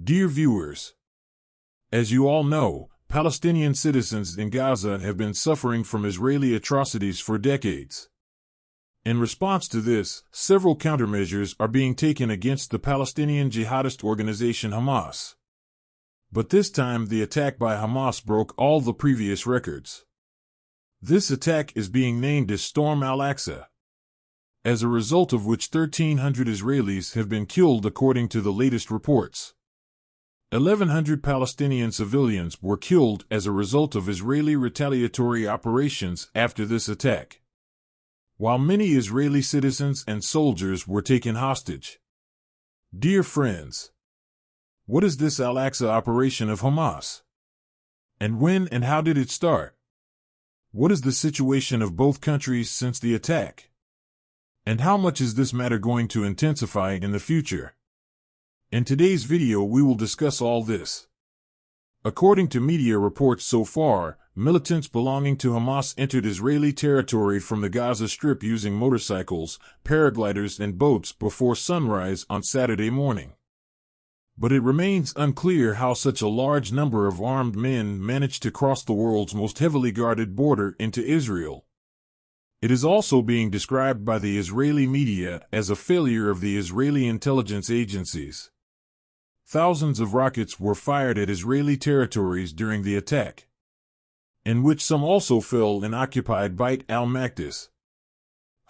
Dear viewers, as you all know, Palestinian citizens in Gaza have been suffering from Israeli atrocities for decades. In response to this, several countermeasures are being taken against the Palestinian jihadist organization Hamas. But this time the attack by Hamas broke all the previous records. This attack is being named as Storm Alaqsa, as a result of which 1,300 Israelis have been killed according to the latest reports. 1,100 Palestinian civilians were killed as a result of Israeli retaliatory operations after this attack, while many Israeli citizens and soldiers were taken hostage. Dear friends, what is this Al-Aqsa operation of Hamas? And when and how did it start? What is the situation of both countries since the attack? And how much is this matter going to intensify in the future? In today's video we will discuss all this. According to media reports so far, militants belonging to Hamas entered Israeli territory from the Gaza Strip using motorcycles, paragliders and boats before sunrise on Saturday morning. But it remains unclear how such a large number of armed men managed to cross the world's most heavily guarded border into Israel. It is also being described by the Israeli media as a failure of the Israeli intelligence agencies. Thousands of rockets were fired at Israeli territories during the attack, in which some also fell in occupied Beit al-Maqdis.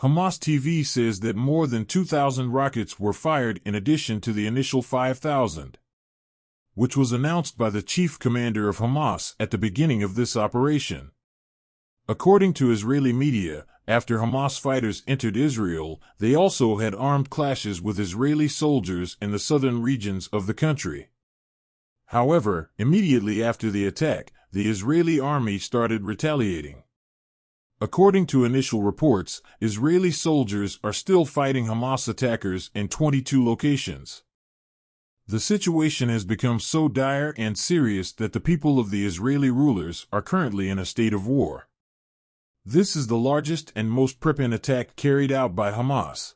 Hamas TV says that more than 2,000 rockets were fired in addition to the initial 5,000, which was announced by the chief commander of Hamas at the beginning of this operation. According to Israeli media, after Hamas fighters entered Israel, they also had armed clashes with Israeli soldiers in the southern regions of the country. However, immediately after the attack, the Israeli army started retaliating. According to initial reports, Israeli soldiers are still fighting Hamas attackers in 22 locations. The situation has become so dire and serious that the people of the Israeli rulers are currently in a state of war. This is the largest and most prepping attack carried out by Hamas.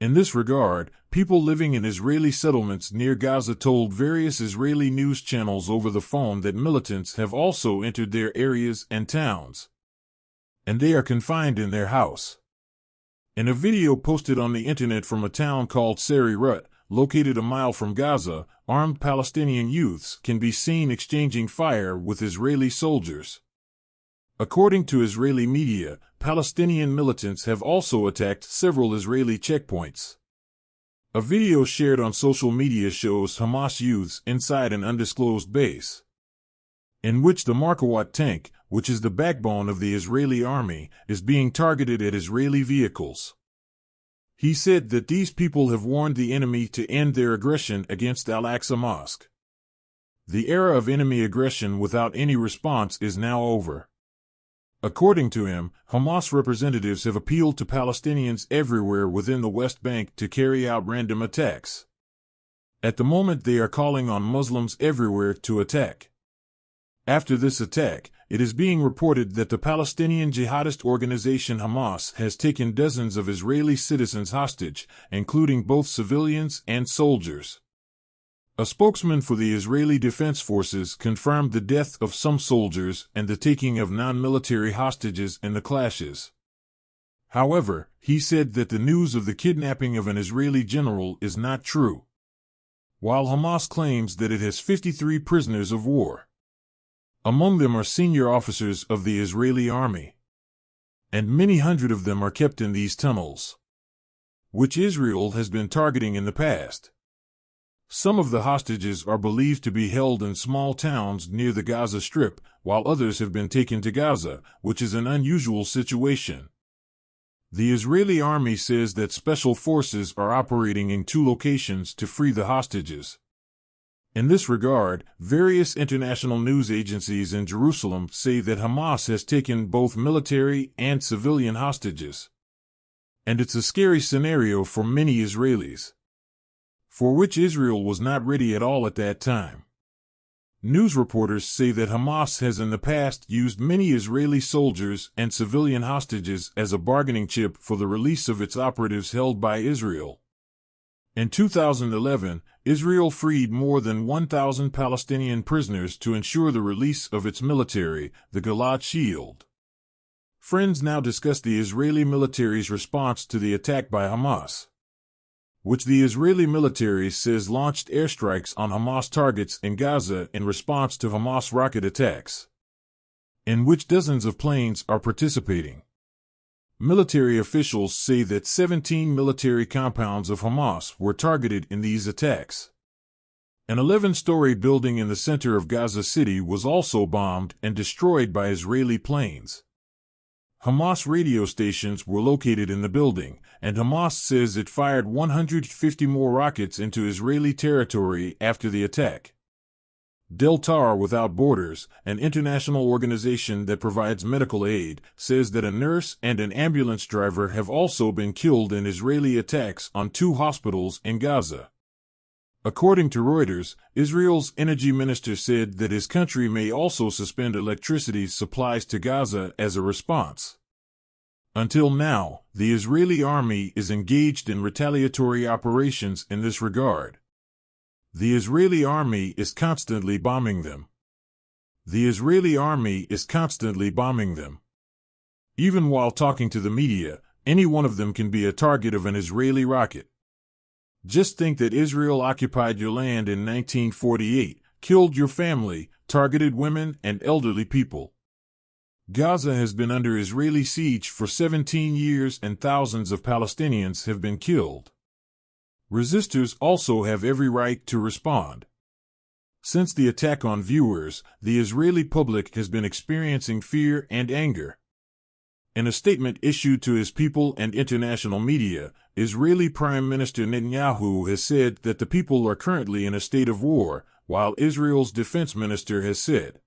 In this regard, people living in Israeli settlements near Gaza told various Israeli news channels over the phone that militants have also entered their areas and towns, and they are confined in their house. In a video posted on the internet from a town called Seri Rut, located a mile from Gaza, armed Palestinian youths can be seen exchanging fire with Israeli soldiers. According to Israeli media, Palestinian militants have also attacked several Israeli checkpoints. A video shared on social media shows Hamas youths inside an undisclosed base, in which the Markawat tank, which is the backbone of the Israeli army, is being targeted at Israeli vehicles. He said that these people have warned the enemy to end their aggression against Al-Aqsa Mosque. The era of enemy aggression without any response is now over. According to him, Hamas representatives have appealed to Palestinians everywhere within the West Bank to carry out random attacks. At the moment they are calling on Muslims everywhere to attack. After this attack, it is being reported that the Palestinian jihadist organization Hamas has taken dozens of Israeli citizens hostage, including both civilians and soldiers. A spokesman for the Israeli Defense Forces confirmed the death of some soldiers and the taking of non-military hostages in the clashes. However, he said that the news of the kidnapping of an Israeli general is not true, while Hamas claims that it has 53 prisoners of war. Among them are senior officers of the Israeli army, and many hundred of them are kept in these tunnels, which Israel has been targeting in the past. Some of the hostages are believed to be held in small towns near the Gaza Strip, while others have been taken to Gaza, which is an unusual situation. The Israeli army says that special forces are operating in 2 locations to free the hostages. In this regard, various international news agencies in Jerusalem say that Hamas has taken both military and civilian hostages. And it's a scary scenario for many Israelis, for which Israel was not ready at all at that time. News reporters say that Hamas has in the past used many Israeli soldiers and civilian hostages as a bargaining chip for the release of its operatives held by Israel. In 2011, Israel freed more than 1,000 Palestinian prisoners to ensure the release of its military, the Gilad Shield. Friends now discuss the Israeli military's response to the attack by Hamas, which the Israeli military says launched airstrikes on Hamas targets in Gaza in response to Hamas rocket attacks, in which dozens of planes are participating. Military officials say that 17 military compounds of Hamas were targeted in these attacks. An 11-story building in the center of Gaza City was also bombed and destroyed by Israeli planes. Hamas radio stations were located in the building, and Hamas says it fired 150 more rockets into Israeli territory after the attack. Deltar Without Borders, an international organization that provides medical aid, says that a nurse and an ambulance driver have also been killed in Israeli attacks on 2 hospitals in Gaza. According to Reuters, Israel's energy minister said that his country may also suspend electricity supplies to Gaza as a response. Until now, the Israeli army is engaged in retaliatory operations in this regard. The Israeli army is constantly bombing them. Even while talking to the media, any one of them can be a target of an Israeli rocket. Just think that Israel occupied your land in 1948, killed your family, targeted women and elderly people. Gaza has been under Israeli siege for 17 years and thousands of Palestinians have been killed. Resistors also have every right to respond. Since the attack on viewers, the Israeli public has been experiencing fear and anger. In a statement issued to his people and international media, Israeli Prime Minister Netanyahu has said that the people are currently in a state of war, while Israel's defense minister has said,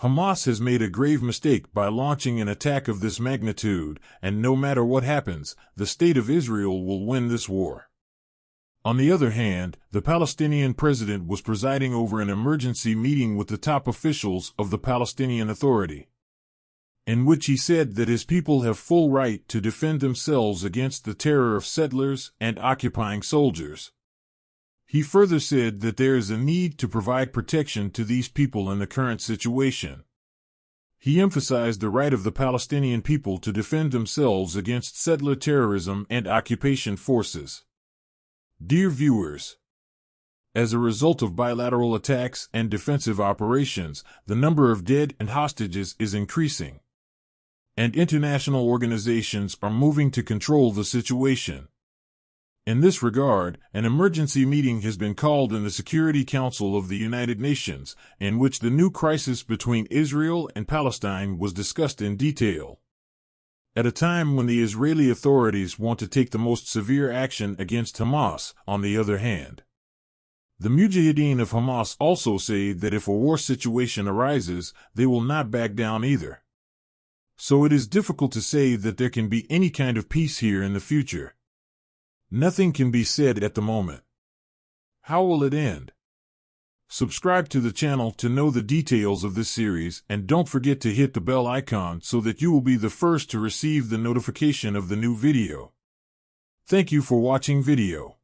Hamas has made a grave mistake by launching an attack of this magnitude, and no matter what happens, the state of Israel will win this war. On the other hand, the Palestinian president was presiding over an emergency meeting with the top officials of the Palestinian Authority, in which he said that his people have full right to defend themselves against the terror of settlers and occupying soldiers. He further said that there is a need to provide protection to these people in the current situation. He emphasized the right of the Palestinian people to defend themselves against settler terrorism and occupation forces. Dear viewers, as a result of bilateral attacks and defensive operations, the number of dead and hostages is increasing, and international organizations are moving to control the situation. In this regard, an emergency meeting has been called in the Security Council of the United Nations, in which the new crisis between Israel and Palestine was discussed in detail. At a time when the Israeli authorities want to take the most severe action against Hamas, on the other hand, the Mujahideen of Hamas also say that if a war situation arises, they will not back down either. So it is difficult to say that there can be any kind of peace here in the future. Nothing can be said at the moment. How will it end? Subscribe to the channel to know the details of this series, and don't forget to hit the bell icon so that you will be the first to receive the notification of the new video. Thank you for watching video.